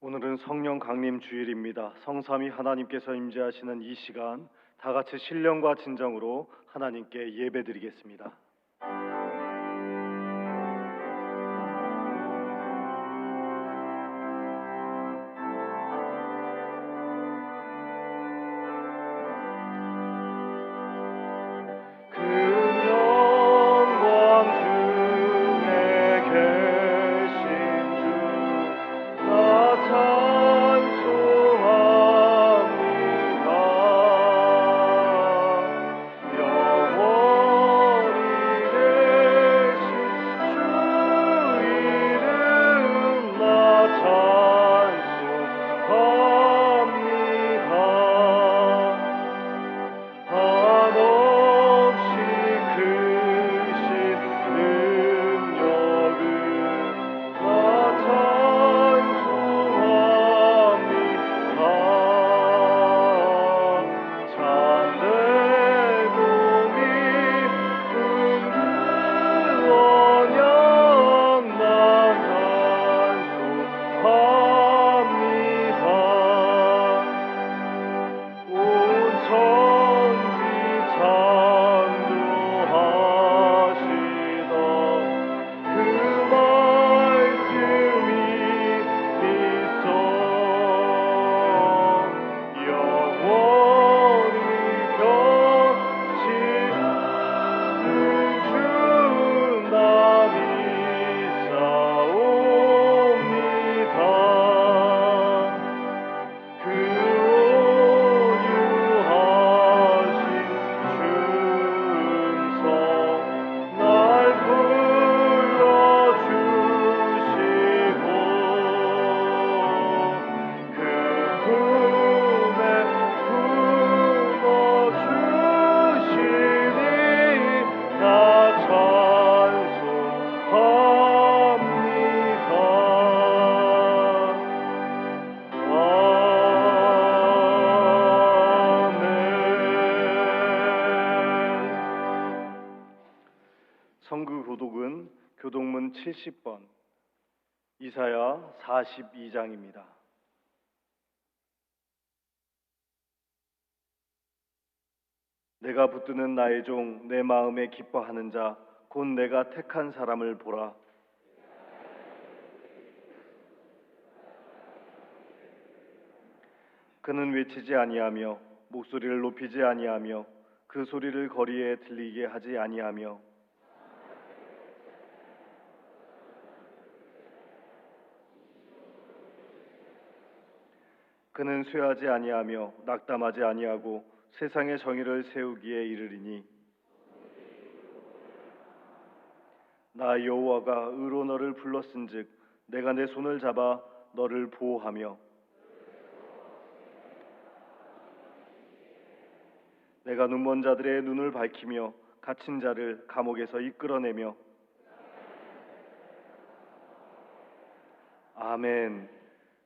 오늘은 성령 강림 주일입니다. 성삼위 하나님께서 임재하시는 이 시간 다 같이 신령과 진정으로 하나님께 예배드리겠습니다. 성구 교독은 교독문 70번, 이사야 42장입니다. 내가 붙드는 나의 종, 내 마음에 기뻐하는 자, 곧 내가 택한 사람을 보라. 그는 외치지 아니하며 목소리를 높이지 아니하며 그 소리를 거리에 들리게 하지 아니하며 그는 쇠하지 아니하며 낙담하지 아니하고 세상의 정의를 세우기에 이르리니 나 여호와가 의로 너를 불렀은즉 내가 내 손을 잡아 너를 보호하며 내가 눈먼 자들의 눈을 밝히며 갇힌 자를 감옥에서 이끌어내며 아멘.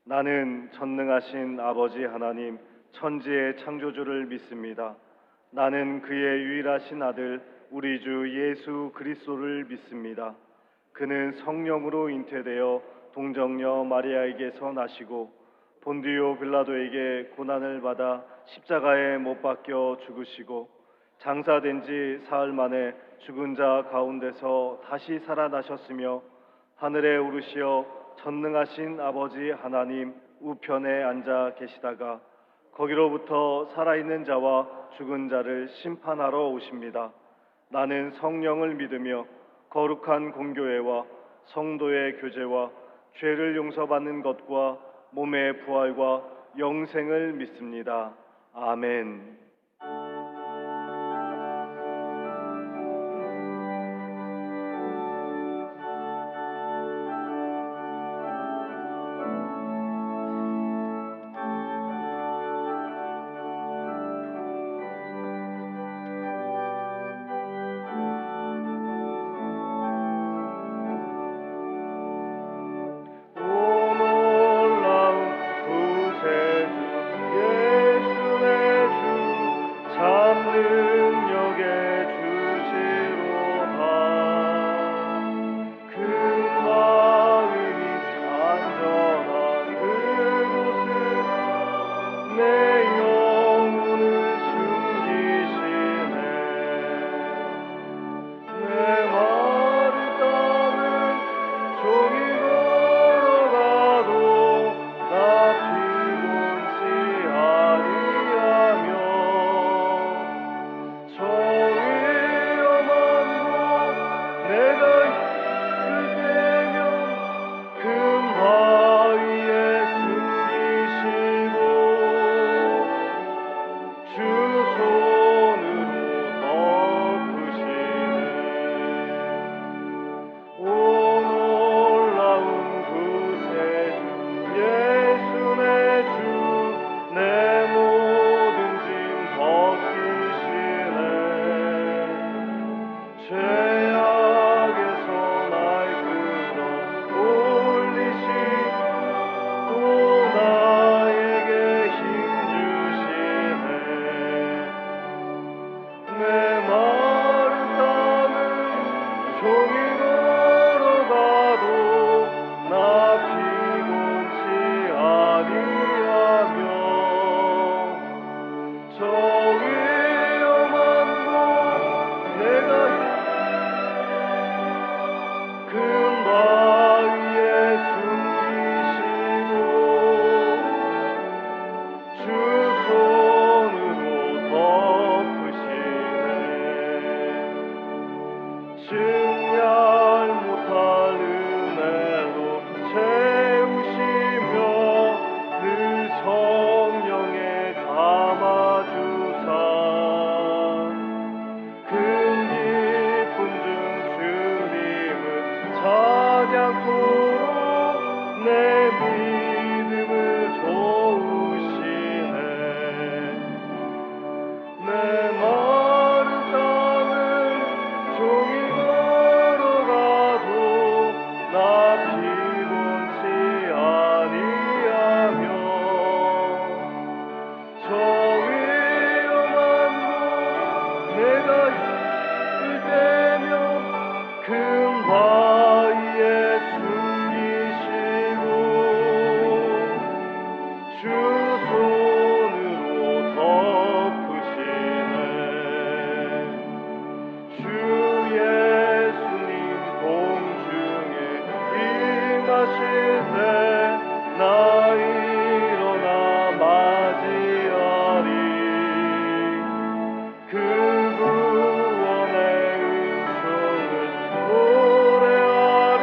나는 전능하신 아버지 하나님 천지의 창조주를 믿습니다. 나는 그의 유일하신 아들 우리 주 예수 그리스도를 믿습니다. 그는 성령으로 잉태되어 동정녀 마리아에게서 나시고 본디오 빌라도에게 고난을 받아 십자가에 못 박혀 죽으시고 장사된 지 사흘 만에 죽은 자 가운데서 다시 살아나셨으며 하늘에 오르시어 전능하신 아버지 하나님 우편에 앉아 계시다가 거기로부터 살아있는 자와 죽은 자를 심판하러 오십니다. 나는 성령을 믿으며 거룩한 공교회와 성도의 교제와 죄를 용서받는 것과 몸의 부활과 영생을 믿습니다. 아멘. 내 믿음을 도우시네. 내 마른 땅을 종일 걸어가도 나 피곤치 아니하며 저 위험한 곳 내가 있을 때며 큰 바위에 숨기시고 주 손으로 덮으시네. 주 예수님 공중에 임하실 때 나 일어나 맞이하리. 그 구원의 은총을 노래하리.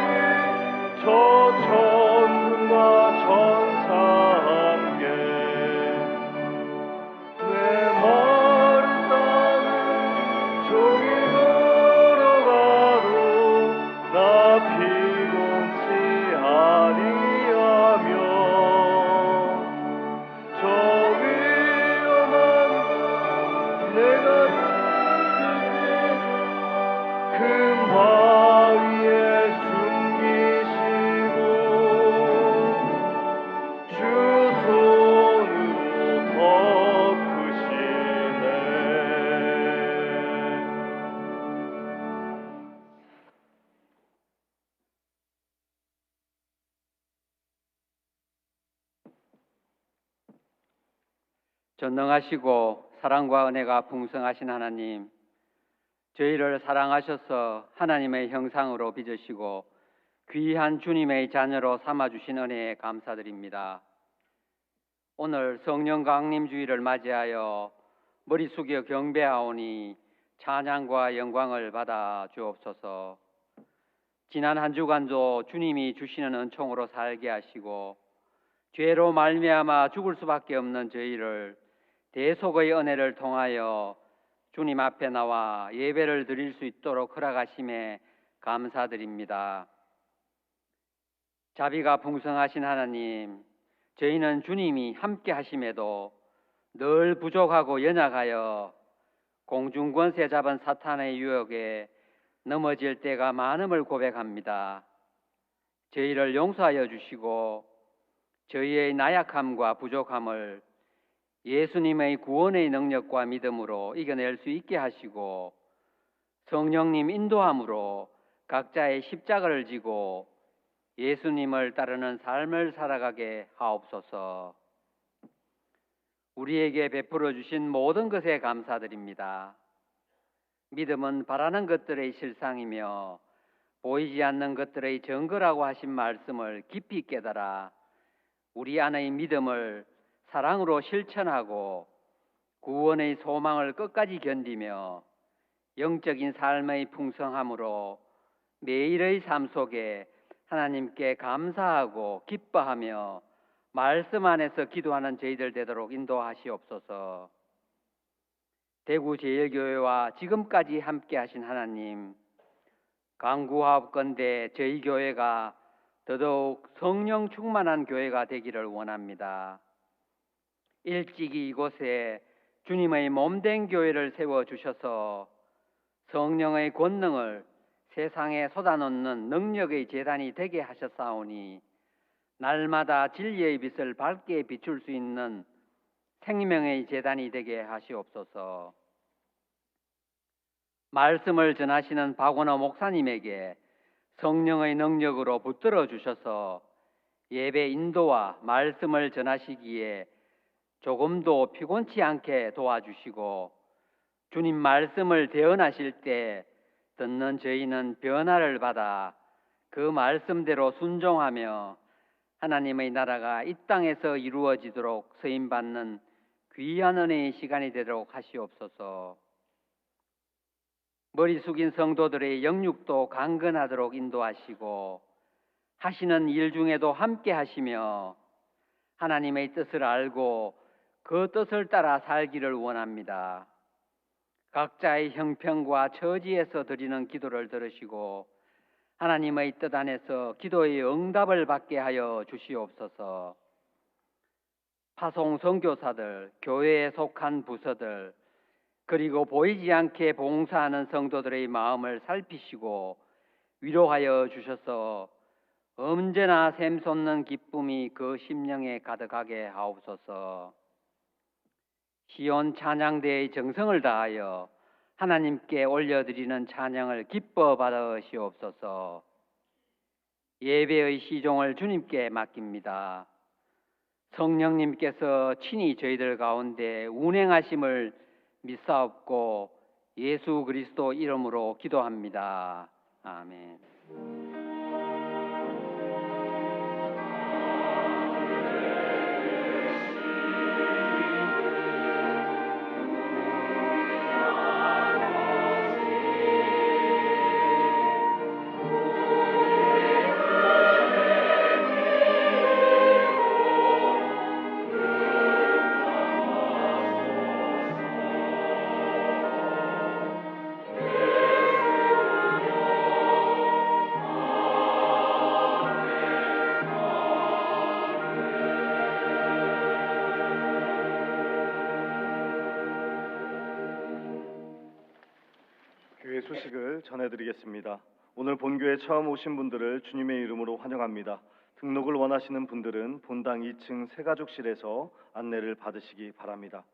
저 천군과 천사 함께 내 마른 땅을 종일 걸어가도 나 피곤치 아니하며 저 위험한 곳 내가 있을 때 큰 바위에 숨기시고 주 손으로 덮으시네. 전능하시고 사랑과 은혜가 풍성하신 하나님, 저희를 사랑하셔서 하나님의 형상으로 빚으시고 귀한 주님의 자녀로 삼아주신 은혜에 감사드립니다. 오늘 성령 강림 주일을 맞이하여 머리 숙여 경배하오니 찬양과 영광을 받아 주옵소서. 지난 한 주간도 주님이 주시는 은총으로 살게 하시고 죄로 말미암아 죽을 수밖에 없는 저희를 대속의 은혜를 통하여 주님 앞에 나와 예배를 드릴 수 있도록 허락하심에 감사드립니다. 자비가 풍성하신 하나님, 저희는 주님이 함께 하심에도 늘 부족하고 연약하여 공중권세 잡은 사탄의 유혹에 넘어질 때가 많음을 고백합니다. 저희를 용서하여 주시고 저희의 나약함과 부족함을 예수님의 구원의 능력과 믿음으로 이겨낼 수 있게 하시고 성령님 인도함으로 각자의 십자가를 지고 예수님을 따르는 삶을 살아가게 하옵소서. 우리에게 베풀어 주신 모든 것에 감사드립니다. 믿음은 바라는 것들의 실상이며 보이지 않는 것들의 증거라고 하신 말씀을 깊이 깨달아 우리 안의 믿음을 사랑으로 실천하고 구원의 소망을 끝까지 견디며 영적인 삶의 풍성함으로 매일의 삶 속에 하나님께 감사하고 기뻐하며 말씀 안에서 기도하는 저희들 되도록 인도하시옵소서. 대구제일교회와 지금까지 함께 하신 하나님, 간구하옵건대 저희 교회가 더더욱 성령 충만한 교회가 되기를 원합니다. 일찍이 이곳에 주님의 몸된 교회를 세워주셔서 성령의 권능을 세상에 쏟아놓는 능력의 제단이 되게 하셨사오니 날마다 진리의 빛을 밝게 비출 수 있는 생명의 제단이 되게 하시옵소서. 말씀을 전하시는 박원호 목사님에게 성령의 능력으로 붙들어 주셔서 예배 인도와 말씀을 전하시기에 조금도 피곤치 않게 도와주시고 주님 말씀을 대언하실 때 듣는 저희는 변화를 받아 그 말씀대로 순종하며 하나님의 나라가 이 땅에서 이루어지도록 쓰임받는 귀한 은혜의 시간이 되도록 하시옵소서. 머리 숙인 성도들의 영육도 강건하도록 인도하시고 하시는 일 중에도 함께 하시며 하나님의 뜻을 알고 그 뜻을 따라 살기를 원합니다. 각자의 형편과 처지에서 드리는 기도를 들으시고 하나님의 뜻 안에서 기도의 응답을 받게 하여 주시옵소서. 파송 선교사들, 교회에 속한 부서들, 그리고 보이지 않게 봉사하는 성도들의 마음을 살피시고 위로하여 주셔서 언제나 샘솟는 기쁨이 그 심령에 가득하게 하옵소서. 시온 찬양대의 정성을 다하여 하나님께 올려드리는 찬양을 기뻐 받으시옵소서. 예배의 시종을 주님께 맡깁니다. 성령님께서 친히 저희들 가운데 운행하심을 믿사옵고 예수 그리스도 이름으로 기도합니다. 아멘. 교회 소식을 전해드리겠습니다. 오늘 본교에 처음 오신 분들을 주님의 이름으로 환영합니다. 등록을 원하시는 분들은 본당 2층 새가족실에서 안내를 받으시기 바랍니다.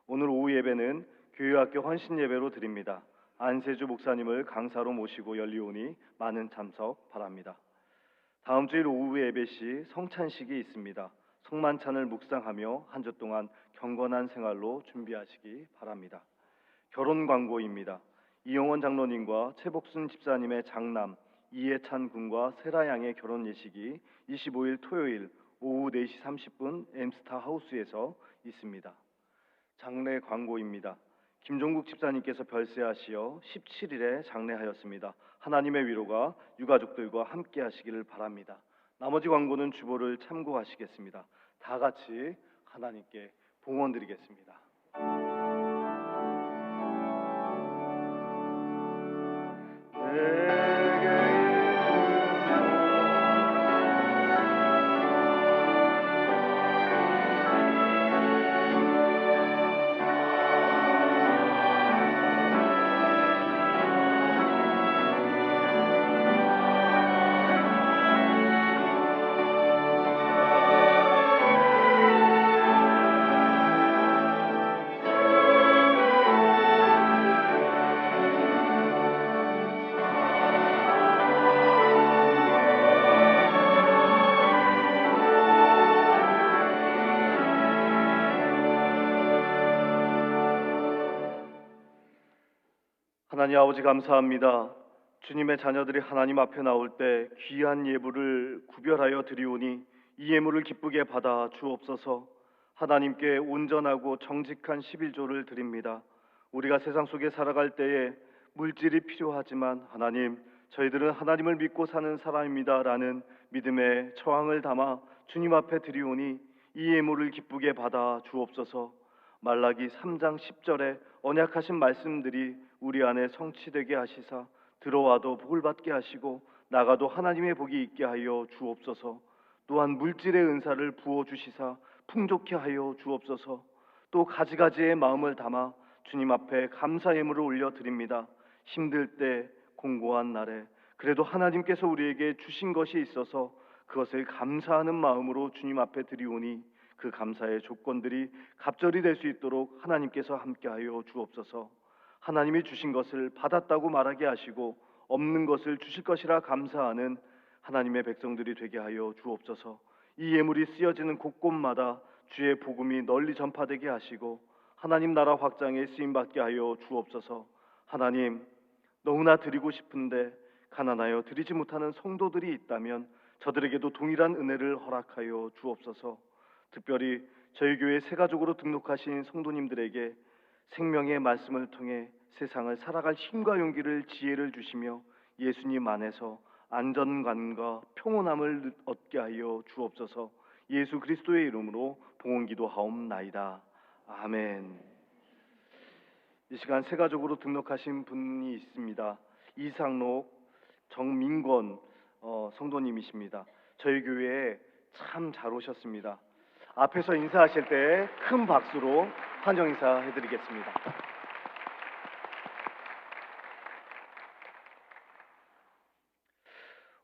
오늘 오후 예배는 교회학교 헌신 예배로 드립니다. 안세주 목사님을 강사로 모시고 열리오니 많은 참석 바랍니다. 다음 주일 오후 예배 시 성찬식이 있습니다. 성만찬을 묵상하며 한 주 동안 경건한 생활로 준비하시기 바랍니다. 결혼 광고입니다. 이용원 장로님과 최복순 집사님의 장남 이해찬 군과 세라 양의 결혼 예식이 25일 토요일 오후 4시 30분 엠스타 하우스에서 있습니다. 장례 광고입니다. 김종국 집사님께서 별세하시어 17일에 장례하였습니다. 하나님의 위로가 유가족들과 함께 하시기를 바랍니다. 나머지 광고는 주보를 참고하시겠습니다. 다 같이 하나님께 봉헌 드리겠습니다. 하나님 아버지 감사합니다. 주님의 자녀들이 하나님 앞에 나올 때 귀한 예물을 구별하여 드리오니 이 예물을 기쁘게 받아 주옵소서. 하나님께 온전하고 정직한 11조를 드립니다. 우리가 세상 속에 살아갈 때에 물질이 필요하지만 하나님, 저희들은 하나님을 믿고 사는 사람입니다라는 믿음의 저항을 담아 주님 앞에 드리오니 이 예물을 기쁘게 받아 주옵소서. 말라기 3장 10절에 언약하신 말씀들이 우리 안에 성취되게 하시사 들어와도 복을 받게 하시고 나가도 하나님의 복이 있게 하여 주옵소서. 또한 물질의 은사를 부어 주시사 풍족케 하여 주옵소서. 또 가지가지의 마음을 담아 주님 앞에 감사 예물을 올려드립니다. 힘들 때 공고한 날에 그래도 하나님께서 우리에게 주신 것이 있어서 그것을 감사하는 마음으로 주님 앞에 드리오니 그 감사의 조건들이 갑절이 될 수 있도록 하나님께서 함께하여 주옵소서. 하나님이 주신 것을 받았다고 말하게 하시고 없는 것을 주실 것이라 감사하는 하나님의 백성들이 되게 하여 주옵소서. 이 예물이 쓰여지는 곳곳마다 주의 복음이 널리 전파되게 하시고 하나님 나라 확장에 쓰임받게 하여 주옵소서. 하나님, 너무나 드리고 싶은데 가난하여 드리지 못하는 성도들이 있다면 저들에게도 동일한 은혜를 허락하여 주옵소서. 특별히 저희 교회 새가족으로 등록하신 성도님들에게 생명의 말씀을 통해 세상을 살아갈 힘과 용기를 지혜를 주시며 예수님 안에서 안전감과 평온함을 얻게 하여 주옵소서. 예수 그리스도의 이름으로 봉헌기도하옵나이다. 아멘. 이 시간 새가족으로 등록하신 분이 있습니다. 이상록 정민권 성도님이십니다. 저희 교회에 참 잘 오셨습니다. 앞에서 인사하실 때 큰 박수로 환영 인사해드리겠습니다.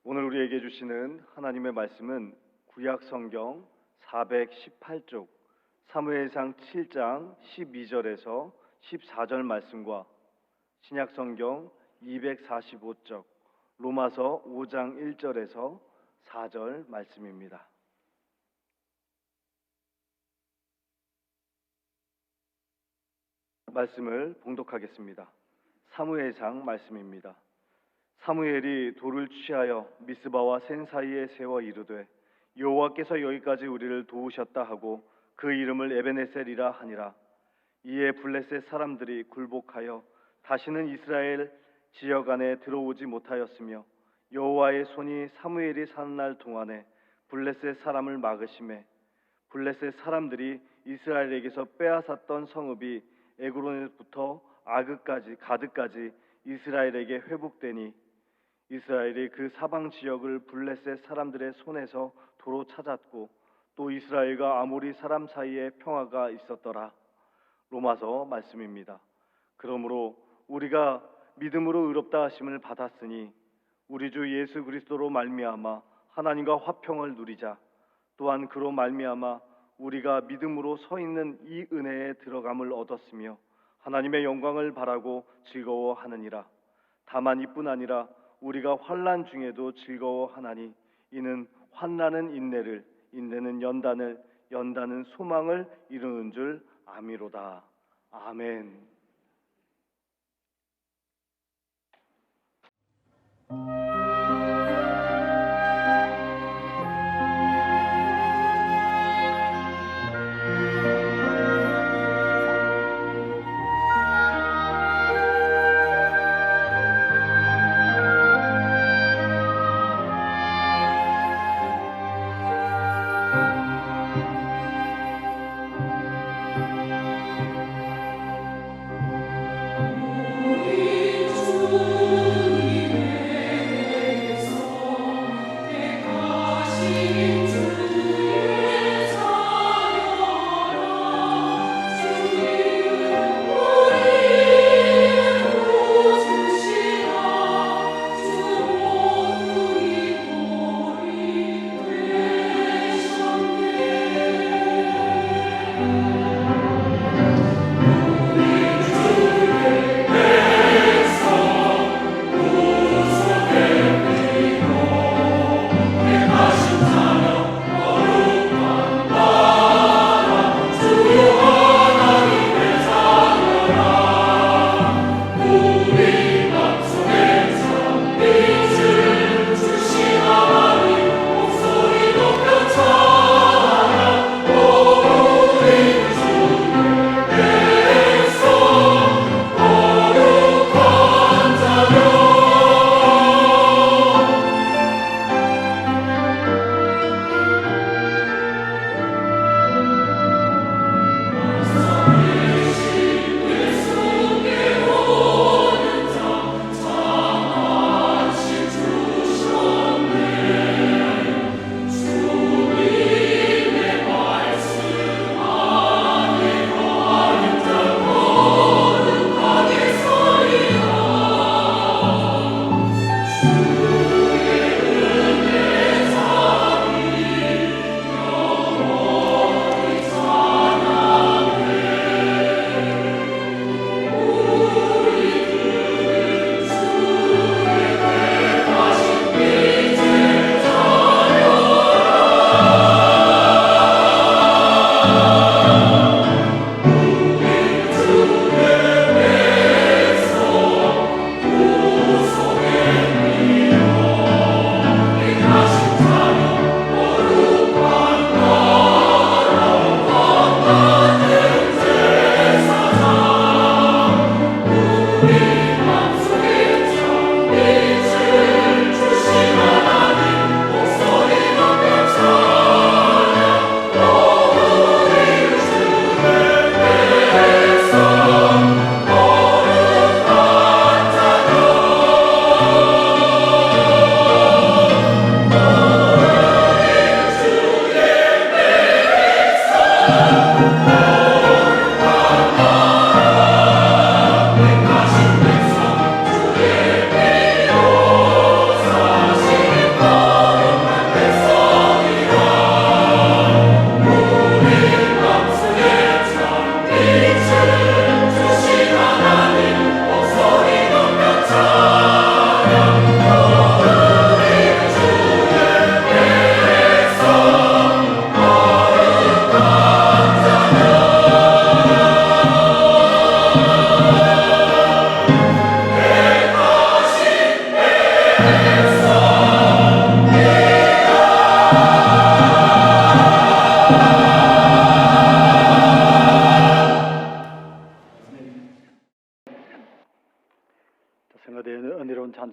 오늘 우리에게 주시는 하나님의 말씀은 구약 성경 418쪽 사무엘상 7장 12절에서 14절 말씀과 신약 성경 245쪽 로마서 5장 1절에서 4절 말씀입니다. 말씀을 봉독하겠습니다. 사무엘상 말씀입니다. 사무엘이 돌을 취하여 미스바와 센 사이에 세워 이르되 여호와께서 여기까지 우리를 도우셨다 하고 그 이름을 에베네셀이라 하니라. 이에 블레셋 사람들이 굴복하여 다시는 이스라엘 지역 안에 들어오지 못하였으며 여호와의 손이 사무엘이 사는 날 동안에 블레셋 사람을 막으심에 블레셋 사람들이 이스라엘에게서 빼앗았던 성읍이 에그론에부터 가드까지 이스라엘에게 회복되니 이스라엘이 그 사방 지역을 블레셋 사람들의 손에서 도로 찾았고 또 이스라엘과 아모리 사람 사이에 평화가 있었더라. 로마서 말씀입니다. 그러므로 우리가 믿음으로 의롭다 하심을 받았으니 우리 주 예수 그리스도로 말미암아 하나님과 화평을 누리자. 또한 그로 말미암아 우리가 믿음으로 서 있는 이 은혜에 들어감을 얻었으며 하나님의 영광을 바라고 즐거워하느니라. 다만 이뿐 아니라 우리가 환난 중에도 즐거워하나니 이는 환난은 인내를, 인내는 연단을, 연단은 소망을 이루는 줄 아미로다. 아멘.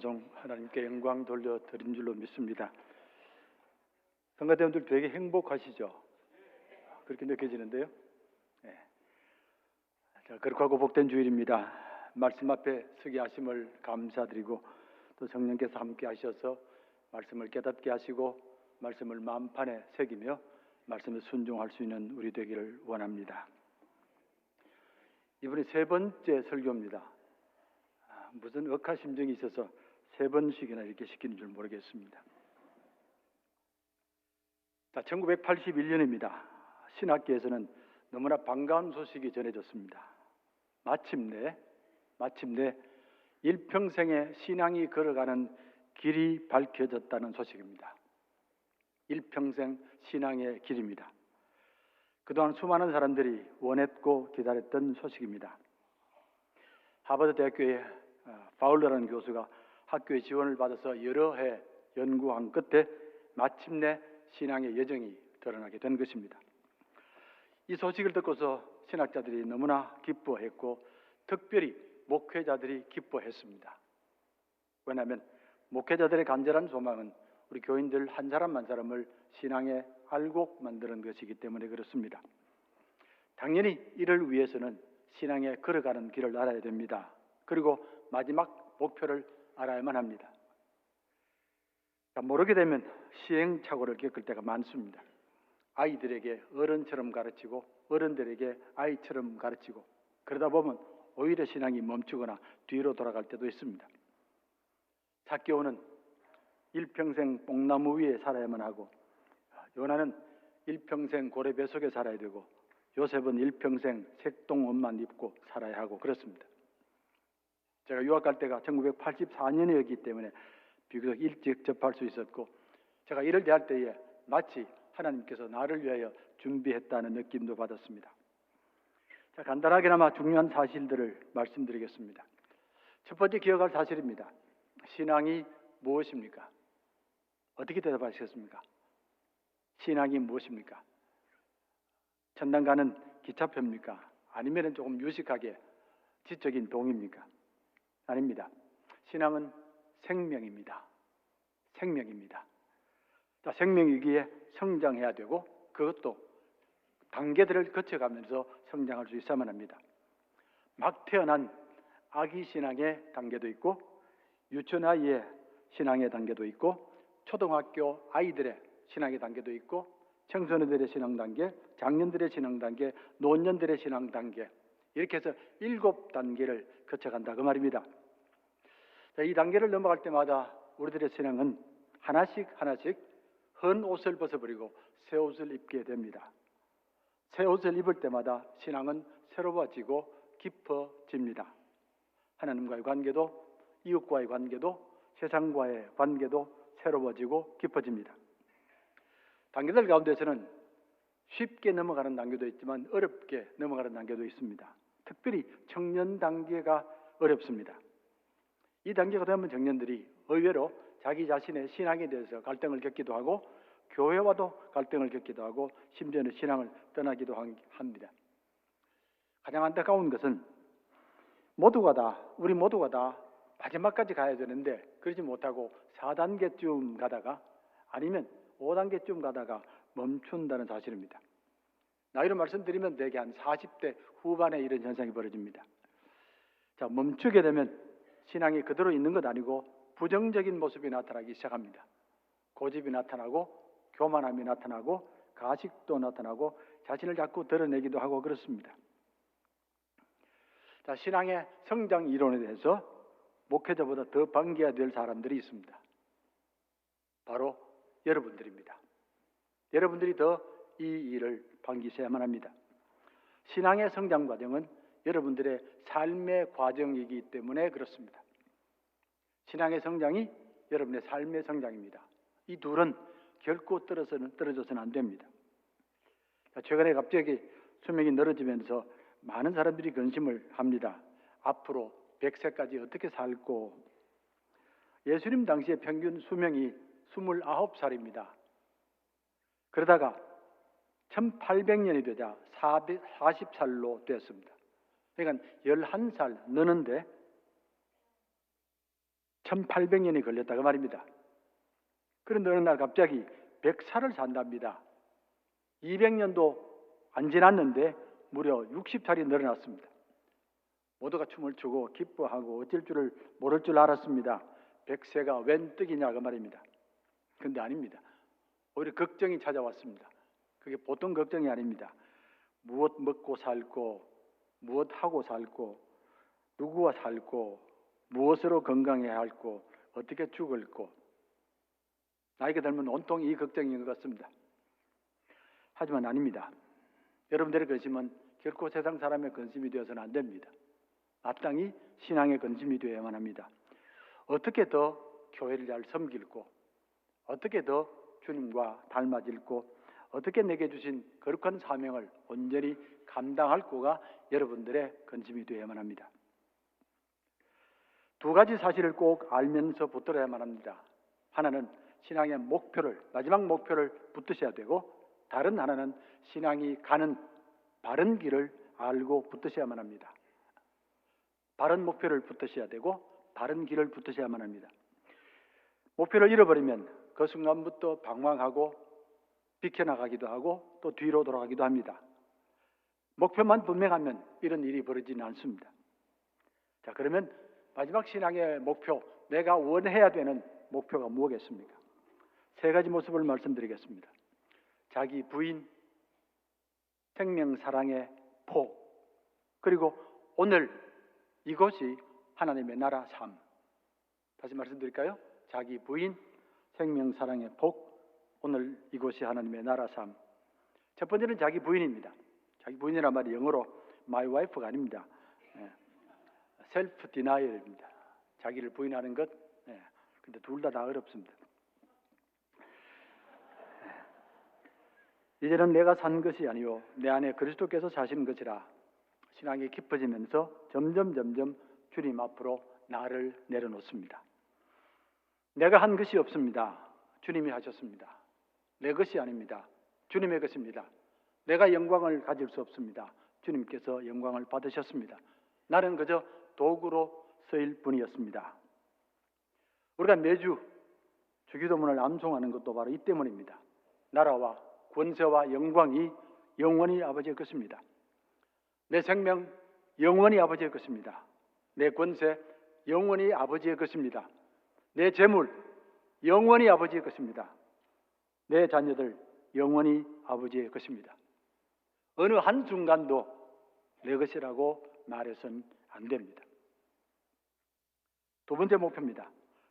찬송 하나님께 영광 돌려드린 줄로 믿습니다. 성가대원들 되게 행복하시죠? 그렇게 느껴지는데요. 네. 자, 거룩하고 복된 주일입니다. 말씀 앞에 서게 하심을 감사드리고 또 성령께서 함께 하셔서 말씀을 깨닫게 하시고 말씀을 마음판에 새기며 말씀에 순종할 수 있는 우리 되기를 원합니다. 이번에 세 번째 설교입니다. 무슨 억하심정이 있어서 세 번씩이나 이렇게 시키는 줄 모르겠습니다. 자, 1981년입니다. 신학계에서는 너무나 반가운 소식이 전해졌습니다. 마침내 일평생의 신앙이 걸어가는 길이 밝혀졌다는 소식입니다. 일평생 신앙의 길입니다. 그동안 수많은 사람들이 원했고 기다렸던 소식입니다. 하버드 대학교의 파울러라는 교수가 학교의 지원을 받아서 여러 해 연구한 끝에 마침내 신앙의 여정이 드러나게 된 것입니다. 이 소식을 듣고서 신학자들이 너무나 기뻐했고 특별히 목회자들이 기뻐했습니다. 왜냐하면 목회자들의 간절한 소망은 우리 교인들 한 사람 한 사람을 신앙에 알고 만드는 것이기 때문에 그렇습니다. 당연히 이를 위해서는 신앙에 걸어가는 길을 알아야 됩니다. 그리고 마지막 목표를 알아야만 합니다. 모르게 되면 시행착오를 겪을 때가 많습니다. 아이들에게 어른처럼 가르치고 어른들에게 아이처럼 가르치고 그러다 보면 오히려 신앙이 멈추거나 뒤로 돌아갈 때도 있습니다. 삭개오는 일평생 뽕나무 위에 살아야만 하고 요나는 일평생 고래배 속에 살아야 되고 요셉은 일평생 색동옷만 입고 살아야 하고 그렇습니다. 제가 유학 갈 때가 1984년이었기 때문에 비교적 일찍 접할 수 있었고 제가 이를 대할 때에 마치 하나님께서 나를 위하여 준비했다는 느낌도 받았습니다. 자, 간단하게나마 중요한 사실들을 말씀드리겠습니다. 첫 번째 기억할 사실입니다. 신앙이 무엇입니까? 어떻게 대답하시겠습니까? 신앙이 무엇입니까? 천당 가는 기차표입니까? 아니면 조금 유식하게 지적인 동의입니까? 아닙니다. 신앙은 생명입니다. 생명입니다. 자, 생명이기에 성장해야 되고 그것도 단계들을 거쳐가면서 성장할 수 있어야만 합니다. 막 태어난 아기 신앙의 단계도 있고 유치원 아이의 신앙의 단계도 있고 초등학교 아이들의 신앙의 단계도 있고 청소년들의 신앙 단계, 장년들의 신앙 단계, 노년들의 신앙 단계 이렇게 해서 7단계를 거쳐간다 그 말입니다. 자, 이 단계를 넘어갈 때마다 우리들의 신앙은 하나씩 헌 옷을 벗어버리고 새 옷을 입게 됩니다. 새 옷을 입을 때마다 신앙은 새로워지고 깊어집니다. 하나님과의 관계도 이웃과의 관계도 세상과의 관계도 새로워지고 깊어집니다. 단계들 가운데서는 쉽게 넘어가는 단계도 있지만 어렵게 넘어가는 단계도 있습니다. 특별히 청년 단계가 어렵습니다. 이 단계가 되면 청년들이 의외로 자기 자신의 신앙에 대해서 갈등을 겪기도 하고 교회와도 갈등을 겪기도 하고 심지어는 신앙을 떠나기도 합니다. 가장 안타까운 것은 우리 모두가 다 마지막까지 가야 되는데 그러지 못하고 4단계쯤 가다가 아니면 5단계쯤 가다가 멈춘다는 사실입니다. 나이로 말씀드리면 대개 한 40대 후반에 이런 현상이 벌어집니다. 자, 멈추게 되면 신앙이 그대로 있는 것 아니고 부정적인 모습이 나타나기 시작합니다. 고집이 나타나고 교만함이 나타나고 가식도 나타나고 자신을 자꾸 드러내기도 하고 그렇습니다. 자, 신앙의 성장 이론에 대해서 목회자보다 더 반겨야 될 사람들이 있습니다. 바로 여러분들입니다. 여러분들이 더 이 일을 반기셔야만 합니다. 신앙의 성장 과정은 여러분들의 삶의 과정이기 때문에 그렇습니다. 신앙의 성장이 여러분의 삶의 성장입니다. 이 둘은 결코 떨어져서는 안 됩니다. 최근에 갑자기 수명이 늘어지면서 많은 사람들이 근심을 합니다. 앞으로 100세까지 어떻게 살고 예수님 당시의 평균 수명이 29살입니다. 그러다가 1800년이 되자 40살로 됐습니다. 그러니까 11살 느는데 1800년이 걸렸다고 말입니다. 그런데 어느 날 갑자기 100살을 산답니다. 200년도 안 지났는데 무려 60살이 늘어났습니다. 모두가 춤을 추고 기뻐하고 어쩔 줄을 모를 줄 알았습니다. 100세가 웬 떡이냐 그 말입니다. 그런데 아닙니다. 오히려 걱정이 찾아왔습니다. 그게 보통 걱정이 아닙니다. 무엇 먹고 살고, 무엇 하고 살고, 누구와 살고, 무엇으로 건강해야 할고, 어떻게 죽을고. 나이가 들면 온통 이 걱정인 것 같습니다. 하지만 아닙니다. 여러분들의 근심은 결코 세상 사람의 근심이 되어서는 안 됩니다. 마땅히 신앙의 근심이 되어야만 합니다. 어떻게 더 교회를 잘 섬길고, 어떻게 더 주님과 닮아질고, 어떻게 내게 주신 거룩한 사명을 온전히 감당할고가 여러분들의 근심이 되어야만 합니다. 두 가지 사실을 꼭 알면서 붙들어야만 합니다. 하나는 신앙의 목표를, 마지막 목표를 붙드셔야 되고, 다른 하나는 신앙이 가는 바른 길을 알고 붙드셔야만 합니다. 바른 목표를 붙드셔야 되고 바른 길을 붙드셔야만 합니다. 목표를 잃어버리면 그 순간부터 방황하고 비켜나가기도 하고 또 뒤로 돌아가기도 합니다. 목표만 분명하면 이런 일이 벌어지지는 않습니다. 자, 그러면 마지막 신앙의 목표, 내가 원해야 되는 목표가 무엇이겠습니까? 세 가지 모습을 말씀드리겠습니다. 자기 부인, 생명 사랑의 포, 그리고 오늘 이것이 하나님의 나라 삶. 다시 말씀드릴까요? 자기 부인, 생명 사랑의 복, 오늘 이곳이 하나님의 나라 삶. 첫 번째는 자기 부인입니다. 자기 부인이란 말이 영어로 my wife가 아닙니다. self denial입니다. 자기를 부인하는 것. 근데 둘 다 어렵습니다. 이제는 내가 산 것이 아니요 내 안에 그리스도께서 사시는 것이라. 신앙이 깊어지면서 점점 주님 앞으로 나를 내려놓습니다. 내가 한 것이 없습니다. 주님이 하셨습니다. 내 것이 아닙니다. 주님의 것입니다. 내가 영광을 가질 수 없습니다. 주님께서 영광을 받으셨습니다. 나는 그저 도구로 쓰일 뿐이었습니다. 우리가 매주 주기도문을 암송하는 것도 바로 이 때문입니다. 나라와 권세와 영광이 영원히 아버지의 것입니다. 내 생명 영원히 아버지의 것입니다. 내 권세 영원히 아버지의 것입니다. 내 재물 영원히 아버지의 것입니다. 내 자녀들 영원히 아버지의 것입니다. 어느 한순간도 내 것이라고 말해서는 안 됩니다. 두 번째 목표입니다.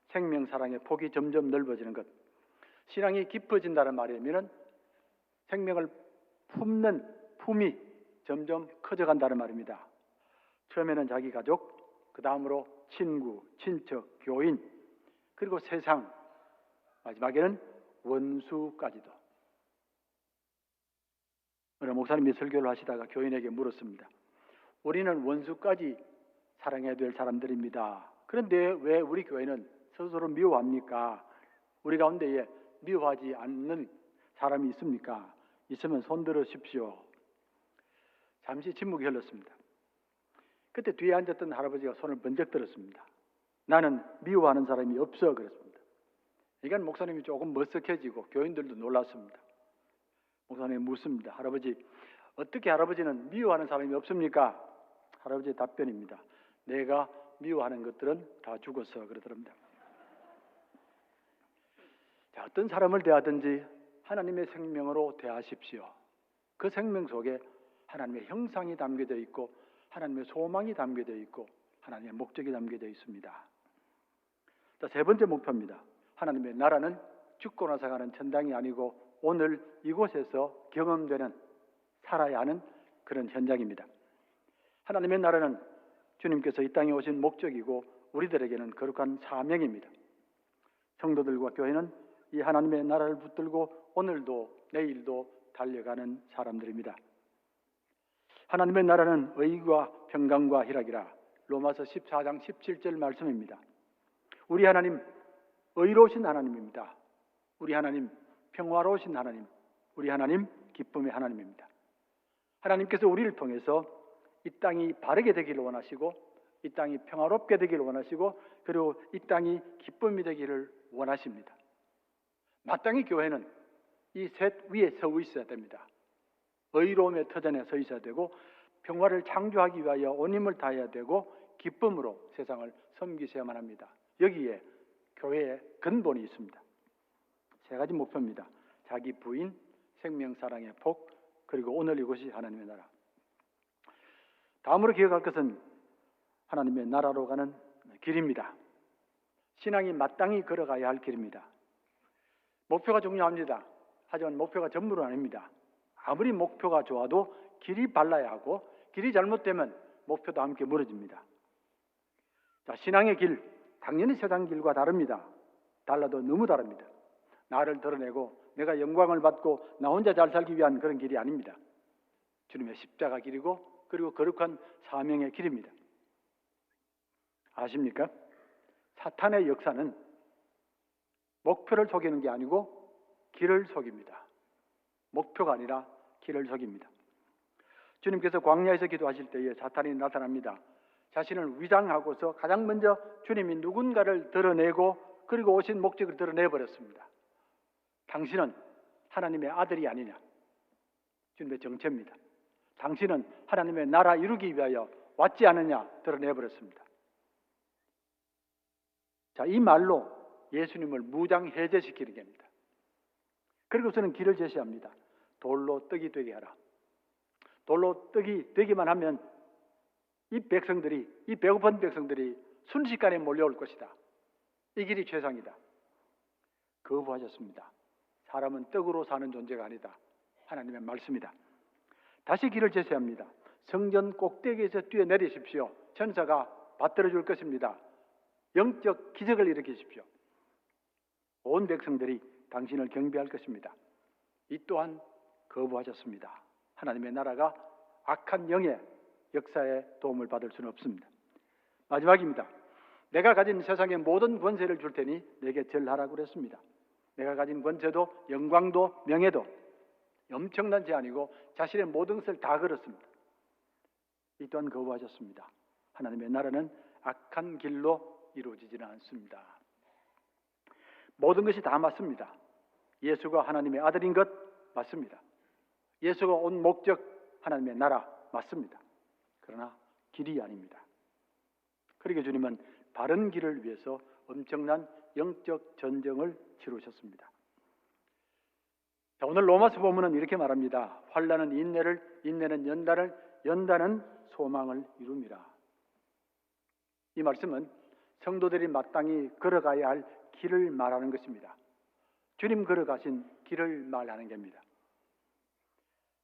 생명 사랑의 폭이 점점 넓어지는 것. 신앙이 깊어진다는 말이면 생명을 품는 품이 점점 커져간다는 말입니다. 처음에는 자기 가족, 그 다음으로 친구, 친척, 교인, 그리고 세상, 마지막에는 원수까지도. 어느 목사님이 설교를 하시다가 교인에게 물었습니다. 우리는 원수까지 사랑해야 될 사람들입니다. 그런데 왜 우리 교회는 스스로 미워합니까? 우리 가운데에 미워하지 않는 사람이 있습니까? 있으면 손 들으십시오. 잠시 침묵이 흘렀습니다. 그때 뒤에 앉았던 할아버지가 손을 번쩍 들었습니다. 나는 미워하는 사람이 없어 그랬습니다. 이건 목사님이 조금 머쓱해지고 교인들도 놀랐습니다. 목사님이 묻습니다. 할아버지, 어떻게 할아버지는 미워하는 사람이 없습니까? 할아버지의 답변입니다. 내가 미워하는 것들은 다 죽었어 그러더랍니다. 자, 어떤 사람을 대하든지 하나님의 생명으로 대하십시오. 그 생명 속에 하나님의 형상이 담겨져 있고 하나님의 소망이 담겨져 있고 하나님의 목적이 담겨져 있습니다. 자, 세 번째 목표입니다. 하나님의 나라는 죽고 나서 가는 천당이 아니고 오늘 이곳에서 경험되는, 살아야 하는 그런 현장입니다. 하나님의 나라는 주님께서 이 땅에 오신 목적이고 우리들에게는 거룩한 사명입니다. 성도들과 교회는 이 하나님의 나라를 붙들고 오늘도 내일도 달려가는 사람들입니다. 하나님의 나라는 의와 평강과 희락이라. 로마서 14장 17절 말씀입니다. 우리 하나님 의로우신 하나님입니다. 우리 하나님 평화로우신 하나님, 우리 하나님 기쁨의 하나님입니다. 하나님께서 우리를 통해서 이 땅이 바르게 되기를 원하시고 이 땅이 평화롭게 되기를 원하시고 그리고 이 땅이 기쁨이 되기를 원하십니다. 마땅히 교회는 이 셋 위에 서 있어야 됩니다. 의로움의 터전에 서 있어야 되고 평화를 창조하기 위하여 온 힘을 다해야 되고 기쁨으로 세상을 섬기셔야만 합니다. 여기에 교회의 근본이 있습니다. 세 가지 목표입니다. 자기 부인, 생명, 사랑의 복, 그리고 오늘 이곳이 하나님의 나라. 다음으로 기억할 것은 하나님의 나라로 가는 길입니다. 신앙이 마땅히 걸어가야 할 길입니다. 목표가 중요합니다. 하지만 목표가 전부는 아닙니다. 아무리 목표가 좋아도 길이 발라야 하고 길이 잘못되면 목표도 함께 무너집니다. 자, 신앙의 길, 당연히 세상 길과 다릅니다. 달라도 너무 다릅니다. 나를 드러내고 내가 영광을 받고 나 혼자 잘 살기 위한 그런 길이 아닙니다. 주님의 십자가 길이고 그리고 거룩한 사명의 길입니다. 아십니까? 사탄의 역사는 목표를 속이는 게 아니고 길을 속입니다. 목표가 아니라 길을 속입니다. 주님께서 광야에서 기도하실 때에 사탄이 나타납니다. 자신을 위장하고서 가장 먼저 주님이 누군가를 드러내고 그리고 오신 목적을 드러내버렸습니다. 당신은 하나님의 아들이 아니냐. 주님의 정체입니다. 당신은 하나님의 나라 이루기 위하여 왔지 않느냐 드러내버렸습니다. 자, 이 말로 예수님을 무장해제시키는 겁니다. 그리고서는 길을 제시합니다. 돌로 떡이 되게 하라. 돌로 떡이 되기만 하면 이 백성들이, 이 배고픈 백성들이 순식간에 몰려올 것이다. 이 길이 최상이다. 거부하셨습니다. 사람은 떡으로 사는 존재가 아니다. 하나님의 말씀이다. 다시 길을 제시합니다. 성전 꼭대기에서 뛰어내리십시오. 천사가 받들어 줄 것입니다. 영적 기적을 일으키십시오. 온 백성들이 당신을 경배할 것입니다. 이 또한 거부하셨습니다. 하나님의 나라가 악한 영의 역사에 도움을 받을 수는 없습니다. 마지막입니다. 내가 가진 세상의 모든 권세를 줄 테니 내게 절하라고 그랬습니다. 내가 가진 권세도 영광도 명예도 엄청난 제한이고 자신의 모든 것을 다 걸었습니다. 이 또한 거부하셨습니다. 하나님의 나라는 악한 길로 이루어지지는 않습니다. 모든 것이 다 맞습니다. 예수가 하나님의 아들인 것 맞습니다. 예수가 온 목적 하나님의 나라 맞습니다. 그러나 길이 아닙니다. 그러게 주님은 바른 길을 위해서 엄청난 영적 전쟁을 치르셨습니다. 자, 오늘 로마서 본문은 이렇게 말합니다. 환난은 인내를, 인내는 연단을, 연단은 소망을 이룹니다. 이 말씀은 성도들이 마땅히 걸어가야 할 길을 말하는 것입니다. 주님 걸어가신 길을 말하는 겁니다.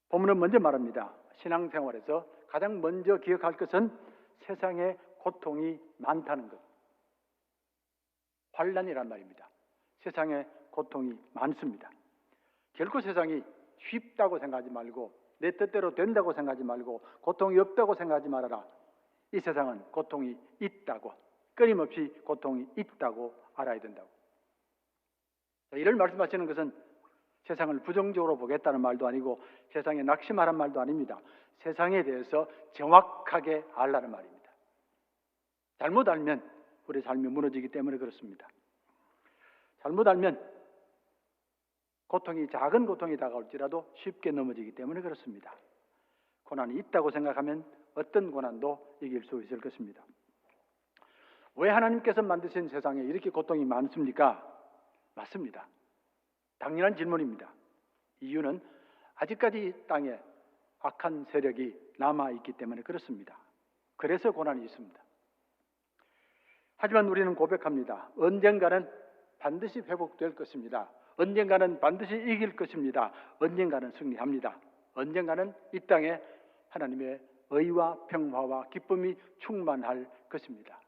본문은 먼저 말합니다. 신앙생활에서 가장 먼저 기억할 것은 세상에 고통이 많다는 것. 환난이란 말입니다. 세상에 고통이 많습니다. 결코 세상이 쉽다고 생각하지 말고 내 뜻대로 된다고 생각하지 말고 고통이 없다고 생각하지 말아라. 이 세상은 고통이 있다고, 끊임없이 고통이 있다고 알아야 된다고. 이를 말씀하시는 것은 세상을 부정적으로 보겠다는 말도 아니고 세상에 낙심하라는 말도 아닙니다. 세상에 대해서 정확하게 알라는 말입니다. 잘못 알면 우리 삶이 무너지기 때문에 그렇습니다. 잘못 알면 고통이 작은 고통이 다가올지라도 쉽게 넘어지기 때문에 그렇습니다. 고난이 있다고 생각하면 어떤 고난도 이길 수 있을 것입니다. 왜 하나님께서 만드신 세상에 이렇게 고통이 많습니까? 맞습니다. 당연한 질문입니다. 이유는 아직까지 이 땅에 악한 세력이 남아있기 때문에 그렇습니다. 그래서 고난이 있습니다. 하지만 우리는 고백합니다. 언젠가는 반드시 회복될 것입니다. 언젠가는 반드시 이길 것입니다. 언젠가는 승리합니다. 언젠가는 이 땅에 하나님의 의와 평화와 기쁨이 충만할 것입니다.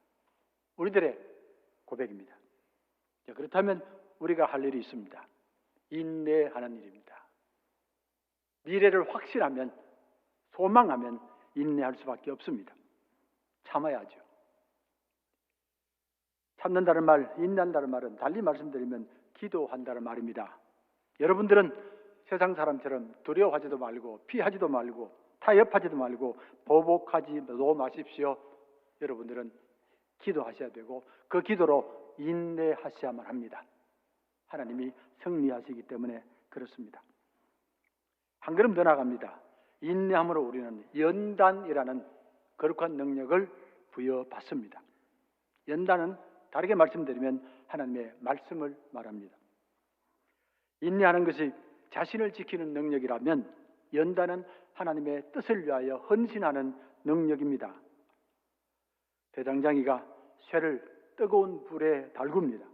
우리들의 고백입니다. 그렇다면 우리가 할 일이 있습니다. 인내하는 일입니다. 미래를 확신하면, 소망하면 인내할 수밖에 없습니다. 참아야죠. 참는다는 말, 인내한다는 말은 달리 말씀드리면 기도한다는 말입니다. 여러분들은 세상 사람처럼 두려워하지도 말고 피하지도 말고 타협하지도 말고 보복하지도 마십시오. 여러분들은 기도하셔야 되고 그 기도로 인내하셔야만 합니다. 하나님이 승리하시기 때문에 그렇습니다. 한 걸음 더 나갑니다. 인내함으로 우리는 연단이라는 거룩한 능력을 부여받습니다. 연단은 다르게 말씀드리면 하나님의 말씀을 말합니다. 인내하는 것이 자신을 지키는 능력이라면 연단은 하나님의 뜻을 위하여 헌신하는 능력입니다. 대장장이가 쇠를 뜨거운 불에 달굽니다.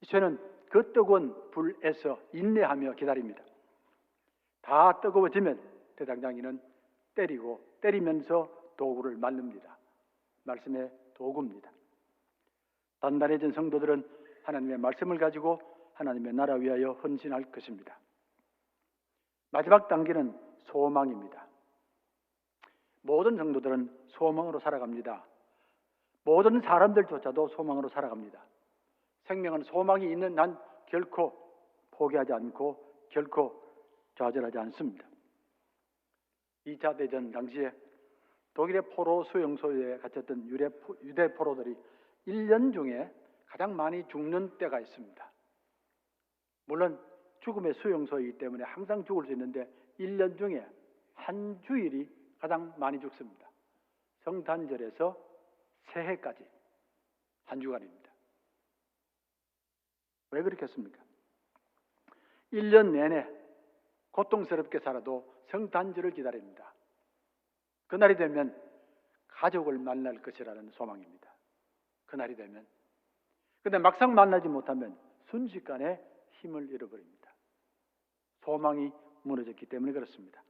쇠는 그 뜨거운 불에서 인내하며 기다립니다. 다 뜨거워지면 대장장이는 때리면서 도구를 말릅니다. 말씀의 도구입니다. 단단해진 성도들은 하나님의 말씀을 가지고 하나님의 나라 위하여 헌신할 것입니다. 마지막 단계는 소망입니다. 모든 성도들은 소망으로 살아갑니다. 모든 사람들조차도 소망으로 살아갑니다. 생명은 소망이 있는 한 결코 포기하지 않고 결코 좌절하지 않습니다. 2차 대전 당시에 독일의 포로 수용소에 갇혔던 유대 포로들이 1년 중에 가장 많이 죽는 때가 있습니다. 물론 죽음의 수용소이기 때문에 항상 죽을 수 있는데 1년 중에 한 주일이 가장 많이 죽습니다. 성탄절에서 새해까지 한 주간입니다. 왜 그렇겠습니까? 1년 내내 고통스럽게 살아도 성탄절을 기다립니다. 그날이 되면 가족을 만날 것이라는 소망입니다. 그날이 되면. 그런데 막상 만나지 못하면 순식간에 힘을 잃어버립니다. 소망이 무너졌기 때문에 그렇습니다.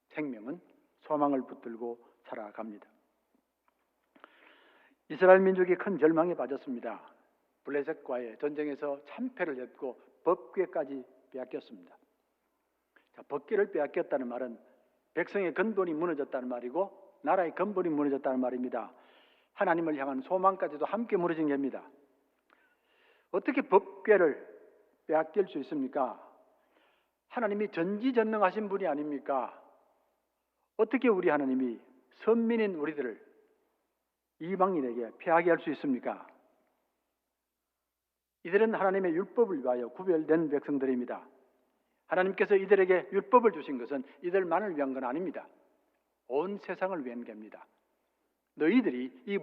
생명은 소망을 붙들고 살아갑니다. 이스라엘 민족이 큰 절망에 빠졌습니다. 블레셋과의 전쟁에서 참패를 했고 법궤까지 빼앗겼습니다. 자, 법궤를 빼앗겼다는 말은 백성의 근본이 무너졌다는 말이고 나라의 근본이 무너졌다는 말입니다. 하나님을 향한 소망까지도 함께 무너진 겁니다. 어떻게 법궤를 빼앗길 수 있습니까? 하나님이 전지전능하신 분이 아닙니까? 어떻게 우리 하나님이 선민인 우리들을 이방인에게 패하게 할 수 있습니까? 이들은 하나님의 율법을 위하여 구별된 백성들입니다. 하나님께서 이들에게 율법을 주신 것은 이들만을 위한 건 아닙니다. 온 세상을 위한 겁니다. 너희들이 이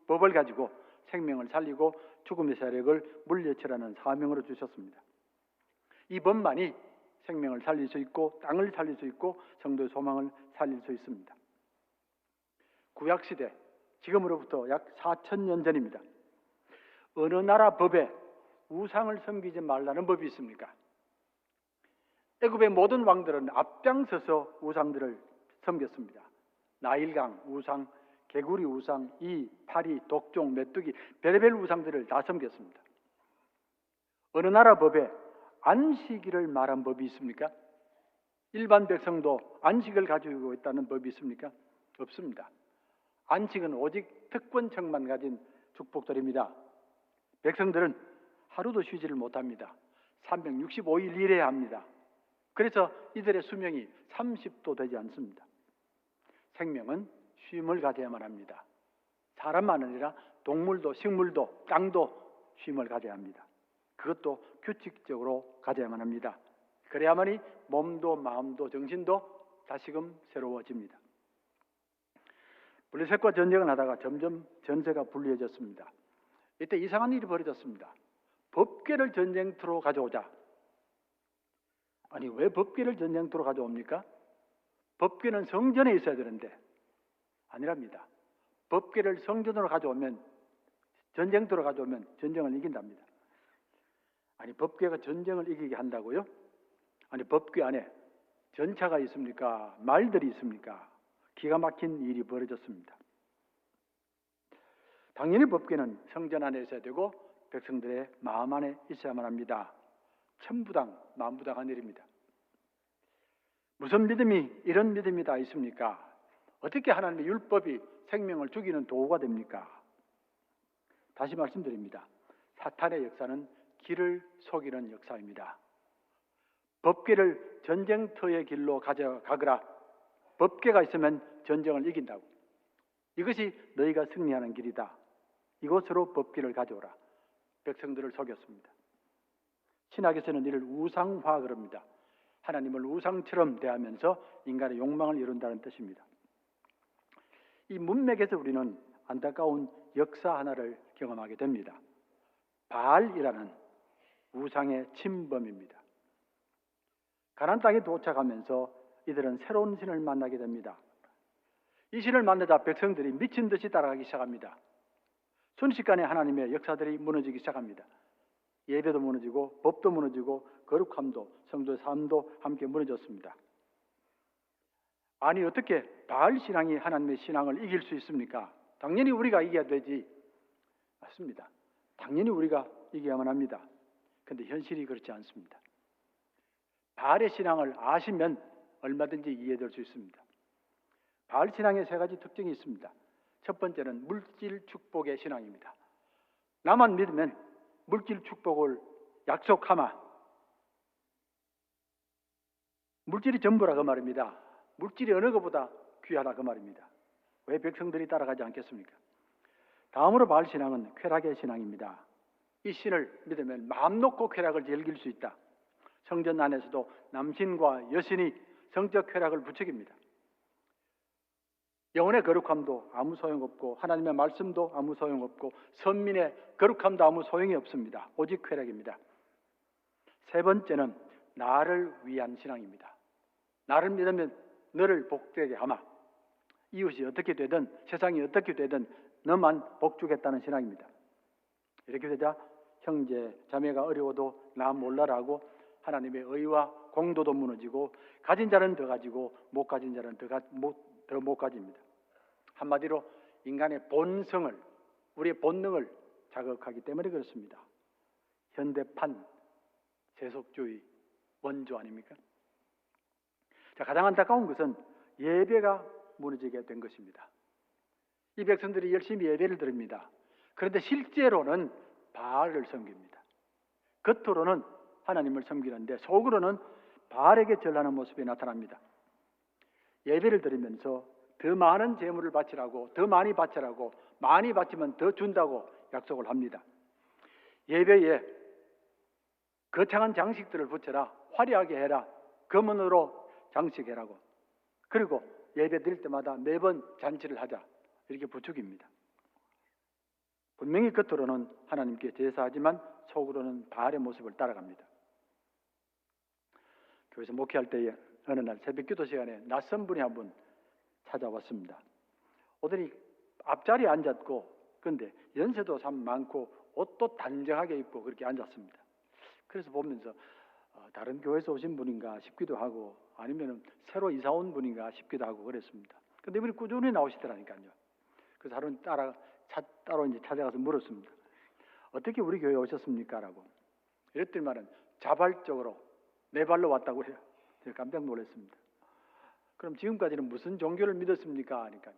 법을 가지고 생명을 살리고 죽음의 세력을 물리치라는 사명으로 주셨습니다. 이 법만이 생명을 살릴 수 있고 땅을 살릴 수 있고 성도의 소망을 살릴 수 있습니다. 구약시대, 지금으로부터 약 4,000년 전입니다. 어느 나라 법에 우상을 섬기지 말라는 법이 있습니까? 애굽의 모든 왕들은 앞장서서 우상들을 섬겼습니다. 나일강 우상, 개구리 우상, 이, 파리, 독종, 메뚜기, 별의별 우상들을 다 섬겼습니다. 어느 나라 법에 안식일을 말한 법이 있습니까? 일반 백성도 안식을 가지고 있다는 법이 있습니까? 없습니다. 안식은 오직 특권층만 가진 축복들입니다. 백성들은 하루도 쉬지를 못합니다. 365일 일해야 합니다. 그래서 이들의 수명이 30도 되지 않습니다. 생명은 쉼을 가져야만 합니다. 사람만 아니라 동물도 식물도 땅도 쉼을 가져야 합니다. 그것도 규칙적으로 가져야만 합니다. 그래야만이 몸도 마음도 정신도 다시금 새로워집니다. 블레셋과 전쟁을 하다가 점점 전세가 불리해졌습니다. 이때 이상한 일이 벌어졌습니다. 법궤를 전쟁터로 가져오자. 아니, 왜 법궤를 전쟁터로 가져옵니까? 법궤는 성전에 있어야 되는데 아니랍니다. 법궤를 성전으로 가져오면, 전쟁터로 가져오면 전쟁을 이긴답니다. 아니, 법궤가 전쟁을 이기게 한다고요? 아니, 법궤 안에 전차가 있습니까? 말들이 있습니까? 기가 막힌 일이 벌어졌습니다. 당연히 법궤는 성전 안에 있어야 되고 백성들의 마음 안에 있어야만 합니다. 천부당, 만부당한 일입니다. 무슨 믿음이 이런 믿음이 다 있습니까? 어떻게 하나님의 율법이 생명을 죽이는 도구가 됩니까? 다시 말씀드립니다. 사탄의 역사는 길을 속이는 역사입니다. 법궤를 전쟁터의 길로 가져가거라. 법궤가 있으면 전쟁을 이긴다고. 이것이 너희가 승리하는 길이다. 이곳으로 법궤를 가져오라. 백성들을 속였습니다. 신학에서는 이를 우상화 그럽니다. 하나님을 우상처럼 대하면서 인간의 욕망을 이룬다는 뜻입니다. 이 문맥에서 우리는 안타까운 역사 하나를 경험하게 됩니다. 바알이라는 우상의 침범입니다. 가나안 땅에 도착하면서 이들은 새로운 신을 만나게 됩니다. 이 신을 만나자 백성들이 미친 듯이 따라가기 시작합니다. 순식간에 하나님의 역사들이 무너지기 시작합니다. 예배도 무너지고 법도 무너지고 거룩함도 성도의 삶도 함께 무너졌습니다. 아니 어떻게 바알 신앙이 하나님의 신앙을 이길 수 있습니까? 당연히 우리가 이겨야 되지. 맞습니다. 당연히 우리가 이겨야만 합니다. 그런데 현실이 그렇지 않습니다. 바알의 신앙을 아시면 얼마든지 이해될 수 있습니다. 바알 신앙의 세 가지 특징이 있습니다. 첫 번째는 물질 축복의 신앙입니다. 나만 믿으면 물질 축복을 약속하마. 물질이 전부라 그 말입니다. 물질이 어느 것보다 귀하다 그 말입니다. 왜 백성들이 따라가지 않겠습니까? 다음으로 바알 신앙은 쾌락의 신앙입니다. 이 신을 믿으면 마음 놓고 쾌락을 즐길 수 있다. 성전 안에서도 남신과 여신이 성적 쾌락을 부추깁니다. 영혼의 거룩함도 아무 소용없고 하나님의 말씀도 아무 소용없고 선민의 거룩함도 아무 소용이 없습니다. 오직 쾌락입니다. 세 번째는 나를 위한 신앙입니다. 나를 믿으면 너를 복되게 하마. 이웃이 어떻게 되든 세상이 어떻게 되든 너만 복주겠다는 신앙입니다. 이렇게 되자 형제 자매가 어려워도 나 몰라라고 하나님의 의와 공도도 무너지고 가진 자는 더 가지고 못 가진 자는 더 못 가집니다. 한마디로 인간의 본성을, 우리의 본능을 자극하기 때문에 그렇습니다. 현대판 세속주의 원조 아닙니까? 자, 가장 안타까운 것은 예배가 무너지게 된 것입니다. 이 백성들이 열심히 예배를 드립니다. 그런데 실제로는 바알을 섬깁니다. 겉으로는 하나님을 섬기는데 속으로는 바알에게 절하는 모습이 나타납니다. 예배를 드리면서 더 많은 재물을 바치라고, 더 많이 바치라고, 많이 바치면 더 준다고 약속을 합니다. 예배에 거창한 장식들을 붙여라, 화려하게 해라, 금은으로 장식해라고. 그리고 예배 드릴 때마다 매번 잔치를 하자, 이렇게 부추깁니다. 분명히 겉으로는 하나님께 제사하지만 속으로는 바알의 모습을 따라갑니다. 교회에서 목회할 때에 어느 날 새벽기도 시간에 낯선 분이 한 분 찾아왔습니다. 오더니 앞자리에 앉았고, 근데 연세도 참 많고 옷도 단정하게 입고 그렇게 앉았습니다. 그래서 보면서 다른 교회에서 오신 분인가 싶기도 하고, 아니면 새로 이사 온 분인가 싶기도 하고 그랬습니다. 근데 이분이 꾸준히 나오시더라니까요. 그래서 하루는 따로 이제 찾아가서 물었습니다. 어떻게 우리 교회에 오셨습니까? 라고. 이랬더니만은 자발적으로 내 발로 왔다고 해요. 제가 깜짝 놀랐습니다. 그럼 지금까지는 무슨 종교를 믿었습니까? 하니까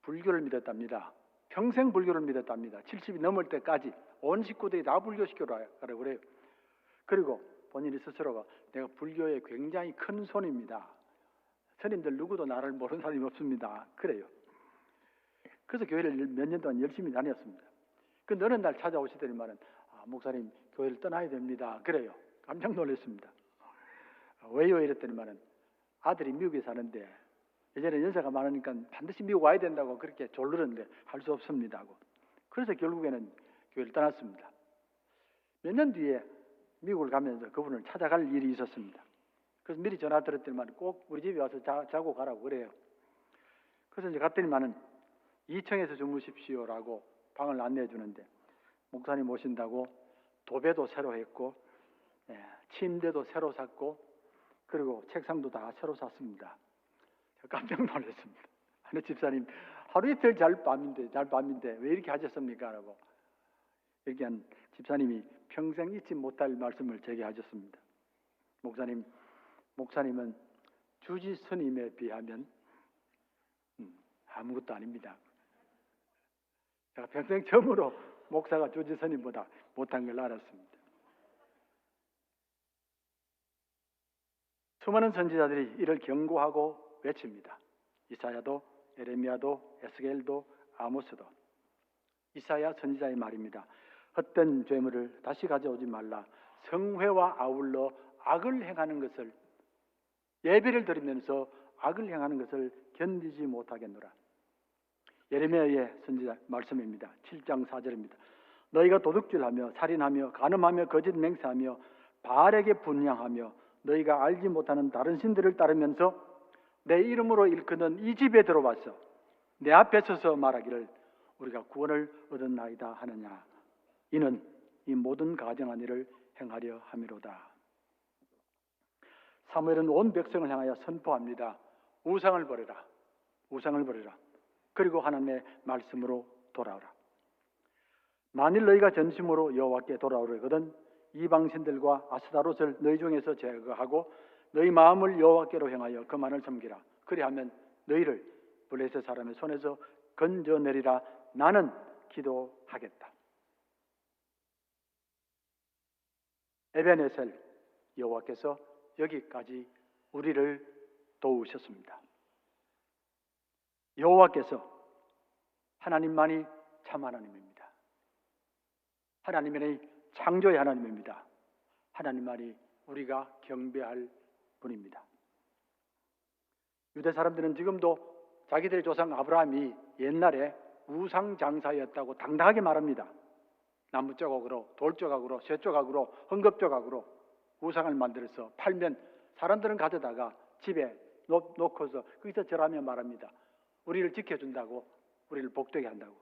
불교를 믿었답니다. 평생 불교를 믿었답니다. 70이 넘을 때까지 온 식구들이 다 불교시켜라고 그래요. 그리고 본인이 스스로가 내가 불교의 굉장히 큰 손입니다. 스님들 누구도 나를 모르는 사람이 없습니다. 그래요. 그래서 교회를 몇 년 동안 열심히 다녔습니다. 근데 어느 날 찾아오시더니만은 목사님 교회를 떠나야 됩니다. 그래요. 깜짝 놀랐습니다. 왜요? 이랬더니만은 아들이 미국에 사는데 예전에 연세가 많으니까 반드시 미국 와야 된다고 그렇게 졸르는데 할 수 없습니다 하고. 그래서 결국에는 교회를 떠났습니다. 몇 년 뒤에 미국을 가면서 그분을 찾아갈 일이 있었습니다. 그래서 미리 전화 드렸더니만 꼭 우리 집에 와서 자고 가라고 그래요. 그래서 이제 갔더니만은 2층에서 주무십시오라고 방을 안내해 주는데 목사님 오신다고 도배도 새로 했고 침대도 새로 샀고 그리고 책상도 다 새로 샀습니다. 깜짝 놀랐습니다. 아니 집사님 하루 이틀 잘 밤인데 왜 이렇게 하셨습니까? 라고 이렇게 한 집사님이 평생 잊지 못할 말씀을 제게 하셨습니다. 목사님은 주지 스님에 비하면 아무것도 아닙니다. 제가 평생 처음으로 목사가 주지 스님보다 못한 걸 알았습니다. 수많은 선지자들이 이를 경고하고 외칩니다. 이사야도, 에레미야도, 에스겔도, 아모스도 이사야 선지자의 말입니다. 헛된 죄물을 다시 가져오지 말라. 성회와 아울러 악을 행하는 것을, 예배를 드리면서 악을 행하는 것을 견디지 못하겠노라. 예레미야의 선지자 말씀입니다. 7장 4절입니다. 너희가 도둑질하며 살인하며 간음하며 거짓 맹세하며 바알에게 분향하며 너희가 알지 못하는 다른 신들을 따르면서 내 이름으로 일컫는 이 집에 들어와서 내 앞에 서서 말하기를 우리가 구원을 얻었나이다 하느냐. 이는 이 모든 가증한 일을 행하려 함이로다. 사무엘은 온 백성을 향하여 선포합니다. 우상을 버려라. 우상을 버려라. 그리고 하나님의 말씀으로 돌아오라. 만일 너희가 전심으로 여호와께 돌아오려거든 이방신들과 아스타롯을 너희 중에서 제거하고 너희 마음을 여호와께로 향하여 그만을 섬기라. 그리하면 너희를 블레셋 사람의 손에서 건져내리라. 나는 기도하겠다. 에벤에셀, 여호와께서 여기까지 우리를 도우셨습니다. 여호와께서 하나님만이 참 하나님입니다. 하나님만이 창조의 하나님입니다. 하나님만이 우리가 경배할 분입니다. 유대 사람들은 지금도 자기들의 조상 아브라함이 옛날에 우상 장사였다고 당당하게 말합니다. 나무 조각으로, 돌 조각으로, 쇠 조각으로, 헝겊 조각으로 우상을 만들어서 팔면 사람들은 가져다가 집에 놓고서 거기서 절하며 말합니다. 우리를 지켜준다고, 우리를 복되게 한다고.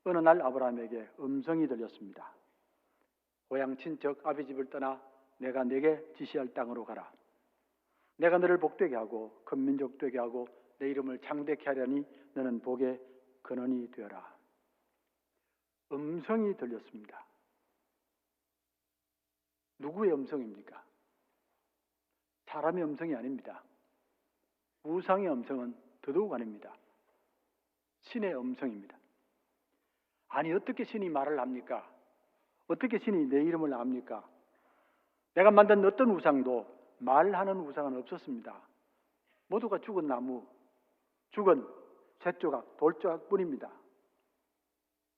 어느 날 아브라함에게 음성이 들렸습니다. 고향 친척 아비 집을 떠나 내가 네게 지시할 땅으로 가라. 내가 너를 복되게 하고 큰 민족 되게 하고 내 이름을 창대케 하려니 너는 복의 근원이 되어라. 음성이 들렸습니다. 누구의 음성입니까? 사람의 음성이 아닙니다. 우상의 음성은 더더욱 아닙니다. 신의 음성입니다. 아니 어떻게 신이 말을 합니까? 어떻게 신이 내 이름을 압니까? 내가 만든 어떤 우상도 말하는 우상은 없었습니다. 모두가 죽은 나무, 죽은 쇠조각, 돌조각 뿐입니다.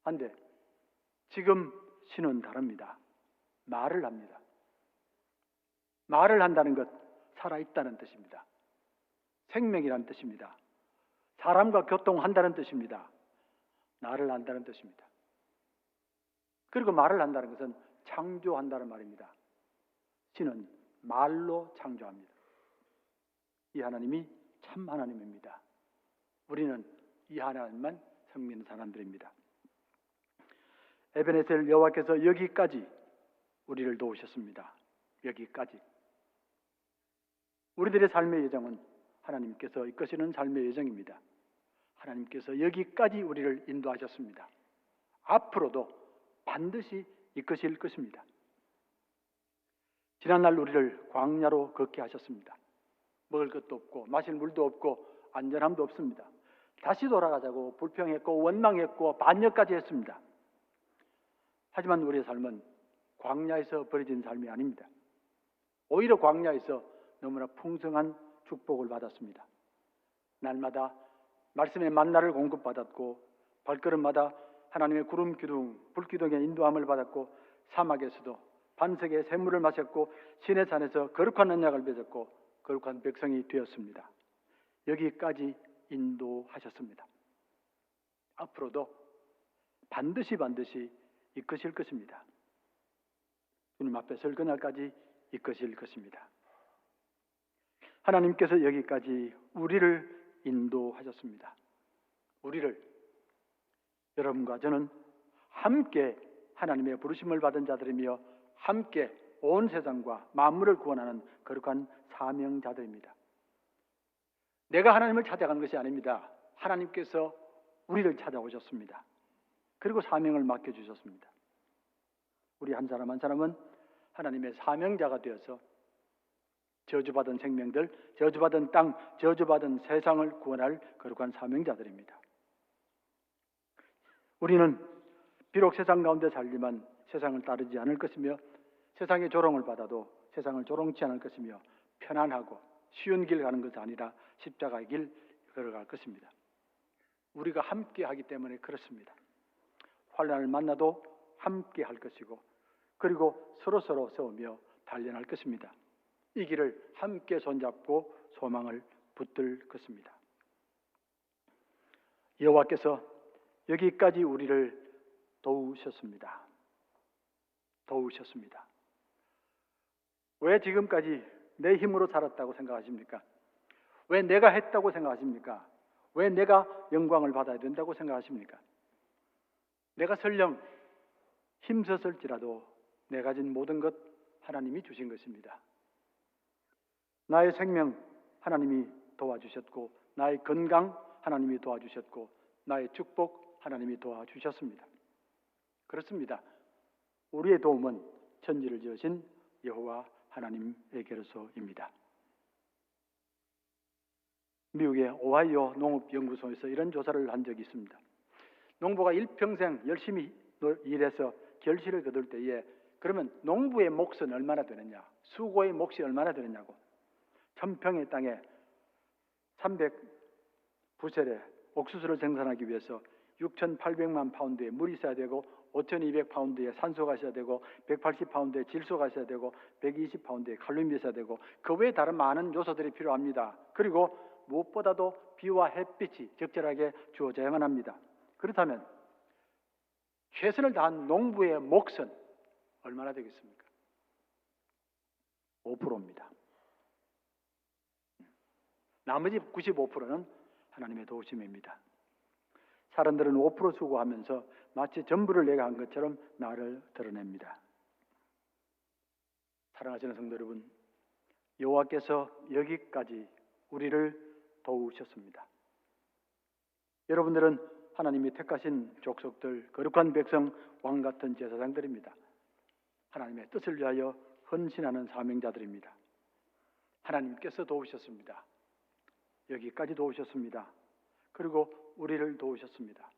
한데 지금 신은 다릅니다. 말을 합니다. 말을 한다는 것, 살아있다는 뜻입니다. 생명이라는 뜻입니다. 사람과 교통한다는 뜻입니다. 나를 안다는 뜻입니다. 그리고 말을 한다는 것은 창조한다는 말입니다. 신은 말로 창조합니다. 이 하나님이 참 하나님입니다. 우리는 이 하나님만 섬기는 사람들입니다. 에베네셀 여호와께서 여기까지 우리를 도우셨습니다. 여기까지. 우리들의 삶의 여정은 하나님께서 이끄시는 삶의 여정입니다. 하나님께서 여기까지 우리를 인도하셨습니다. 앞으로도 반드시 이끄실 것입니다. 지난날 우리를 광야로 걷게 하셨습니다. 먹을 것도 없고 마실 물도 없고 안전함도 없습니다. 다시 돌아가자고 불평했고 원망했고 반역까지 했습니다. 하지만 우리의 삶은 광야에서 버려진 삶이 아닙니다. 오히려 광야에서 너무나 풍성한 축복을 받았습니다. 날마다 말씀의 만나를 공급받았고 발걸음마다 하나님의 구름 기둥, 불 기둥의 인도함을 받았고 사막에서도 반석의 샘물을 마셨고 시내 산에서 거룩한 언약을 맺었고 거룩한 백성이 되었습니다. 여기까지 인도하셨습니다. 앞으로도 반드시 이끄실 것입니다. 주님 앞에 설 그날까지 이끄실 것입니다. 하나님께서 여기까지 우리를 인도하셨습니다. 우리를, 여러분과 저는 함께 하나님의 부르심을 받은 자들이며 함께 온 세상과 만물을 구원하는 거룩한 사명자들입니다. 내가 하나님을 찾아간 것이 아닙니다. 하나님께서 우리를 찾아오셨습니다. 그리고 사명을 맡겨주셨습니다. 우리 한 사람 한 사람은 하나님의 사명자가 되어서 저주받은 생명들, 저주받은 땅, 저주받은 세상을 구원할 거룩한 사명자들입니다. 우리는 비록 세상 가운데 살지만 세상을 따르지 않을 것이며 세상의 조롱을 받아도 세상을 조롱치 않을 것이며 편안하고 쉬운 길 가는 것이 아니라 십자가의 길 걸어갈 것입니다. 우리가 함께 하기 때문에 그렇습니다. 환난을 만나도 함께 할 것이고 그리고 서로서로 세우며 단련할 것입니다. 이 길을 함께 손잡고 소망을 붙들 것입니다. 여호와께서 여기까지 우리를 도우셨습니다. 도우셨습니다. 왜 지금까지 내 힘으로 살았다고 생각하십니까? 왜 내가 했다고 생각하십니까? 왜 내가 영광을 받아야 된다고 생각하십니까? 내가 설령 힘썼을지라도 내가 가진 모든 것 하나님이 주신 것입니다. 나의 생명 하나님이 도와주셨고 나의 건강 하나님이 도와주셨고 나의 축복 하나님이 도와주셨습니다. 그렇습니다. 우리의 도움은 천지를 지으신 여호와 하나님에게로서입니다. 미국의 오하이오 농업연구소에서 이런 조사를 한 적이 있습니다. 농부가 일평생 열심히 일해서 결실을 거둘 때에 그러면 농부의 몫은 얼마나 되느냐, 수고의 몫이 얼마나 되느냐고 1000평의 땅에 300부셀의 옥수수를 생산하기 위해서 6,800만 파운드의 물이 있어야 되고 5,200파운드의 산소가 있어야 되고 180파운드의 질소가 있어야 되고 120파운드의 칼륨이 있어야 되고 그 외에 다른 많은 요소들이 필요합니다. 그리고 무엇보다도 비와 햇빛이 적절하게 주어져야만 합니다. 그렇다면 최선을 다한 농부의 몫은 얼마나 되겠습니까? 5%입니다. 나머지 95%는 하나님의 도우심입니다. 사람들은 5% 수고하면서 마치 전부를 내가 한 것처럼 나를 드러냅니다. 사랑하시는 성도 여러분, 여호와께서 여기까지 우리를 도우셨습니다. 여러분들은 하나님이 택하신 족속들, 거룩한 백성, 왕같은 제사장들입니다. 하나님의 뜻을 위하여 헌신하는 사명자들입니다. 하나님께서 도우셨습니다. 여기까지 도우셨습니다. 그리고 우리를 도우셨습니다.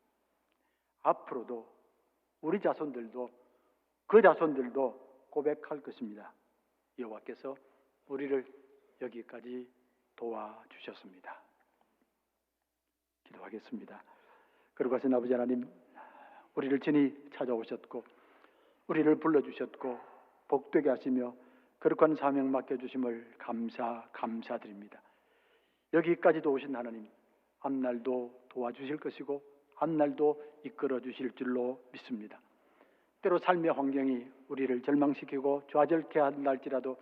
앞으로도 우리 자손들도 그 자손들도 고백할 것입니다. 여호와께서 우리를 여기까지 도와주셨습니다. 기도하겠습니다. 거룩하신 아버지 하나님, 우리를 친히 찾아오셨고 우리를 불러주셨고 복되게 하시며 거룩한 사명 맡겨주심을 감사드립니다. 여기까지도 오신 하나님, 앞날도 도와주실 것이고 앞날도 이끌어 주실 줄로 믿습니다. 때로 삶의 환경이 우리를 절망시키고 좌절케 한달지라도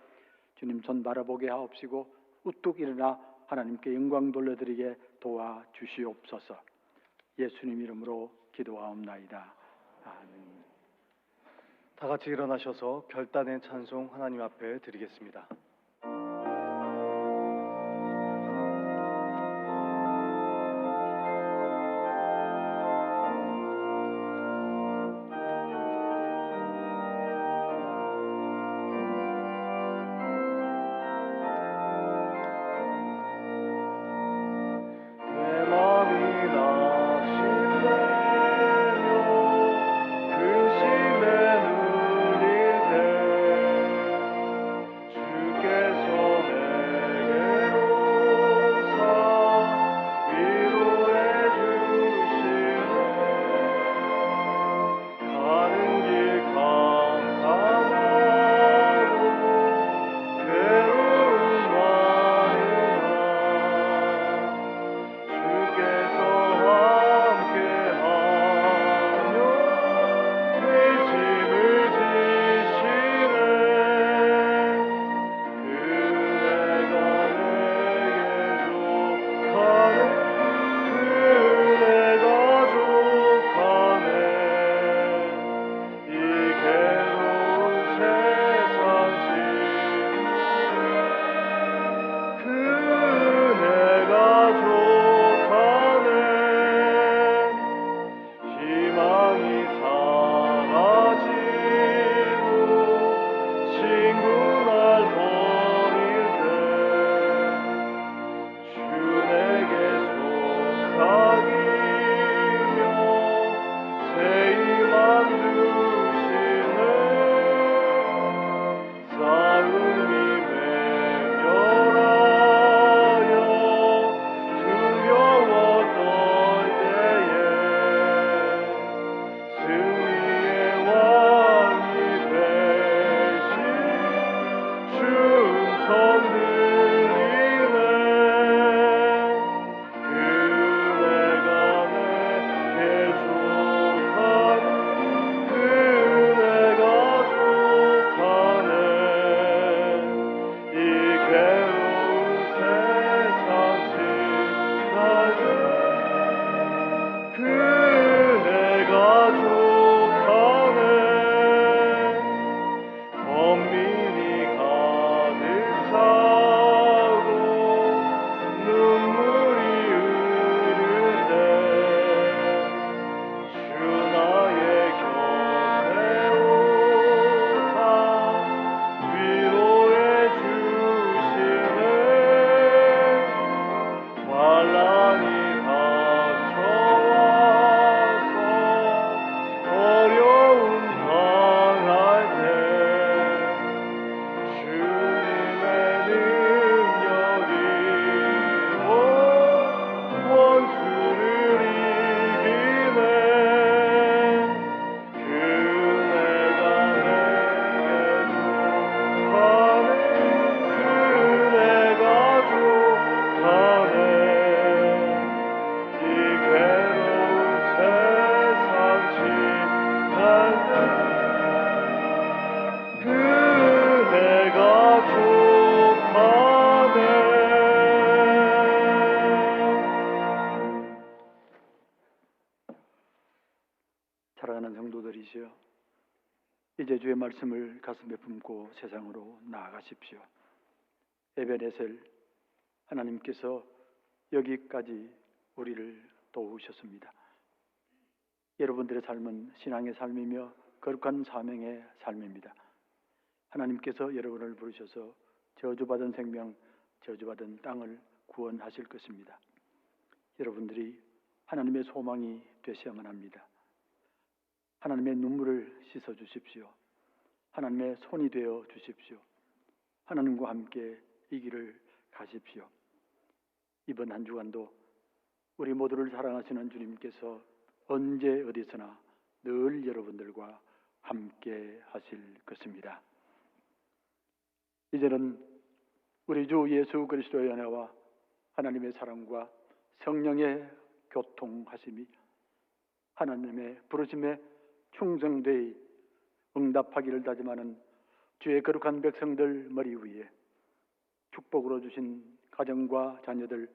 주님 손 바라보게 하옵시고 우뚝 일어나 하나님께 영광 돌려드리게 도와주시옵소서. 예수님 이름으로 기도하옵나이다. 아멘. 다 같이 일어나셔서 결단의 찬송 하나님 앞에 드리겠습니다. 주께 이제 주의 말씀을 가슴에 품고 세상으로 나아가십시오. 에베네셀, 하나님께서 여기까지 우리를 도우셨습니다. 여러분들의 삶은 신앙의 삶이며 거룩한 사명의 삶입니다. 하나님께서 여러분을 부르셔서 저주받은 생명, 저주받은 땅을 구원하실 것입니다. 여러분들이 하나님의 소망이 되셔야만 합니다. 하나님의 눈물을 씻어 주십시오. 하나님의 손이 되어 주십시오. 하나님과 함께 이 길을 가십시오. 이번 한 주간도 우리 모두를 사랑하시는 주님께서 언제 어디서나 늘 여러분들과 함께 하실 것입니다. 이제는 우리 주 예수 그리스도의 은혜와 하나님의 사랑과 성령의 교통하심이 하나님의 부르심에 충성되이 응답하기를 다짐하는 주의 거룩한 백성들 머리 위에 축복으로 주신 가정과 자녀들,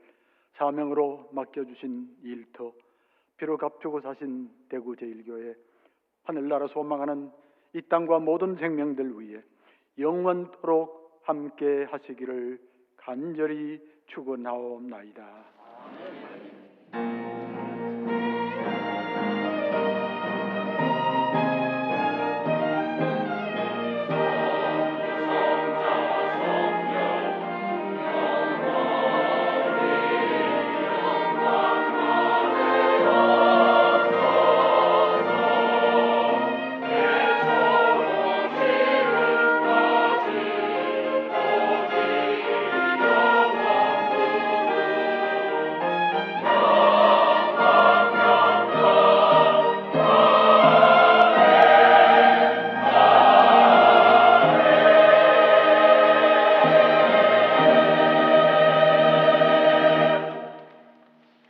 사명으로 맡겨주신 일터, 피로 값주고 사신 대구 제1교회, 하늘나라 소망하는 이 땅과 모든 생명들 위에 영원토록 함께 하시기를 간절히 축원하옵나이다.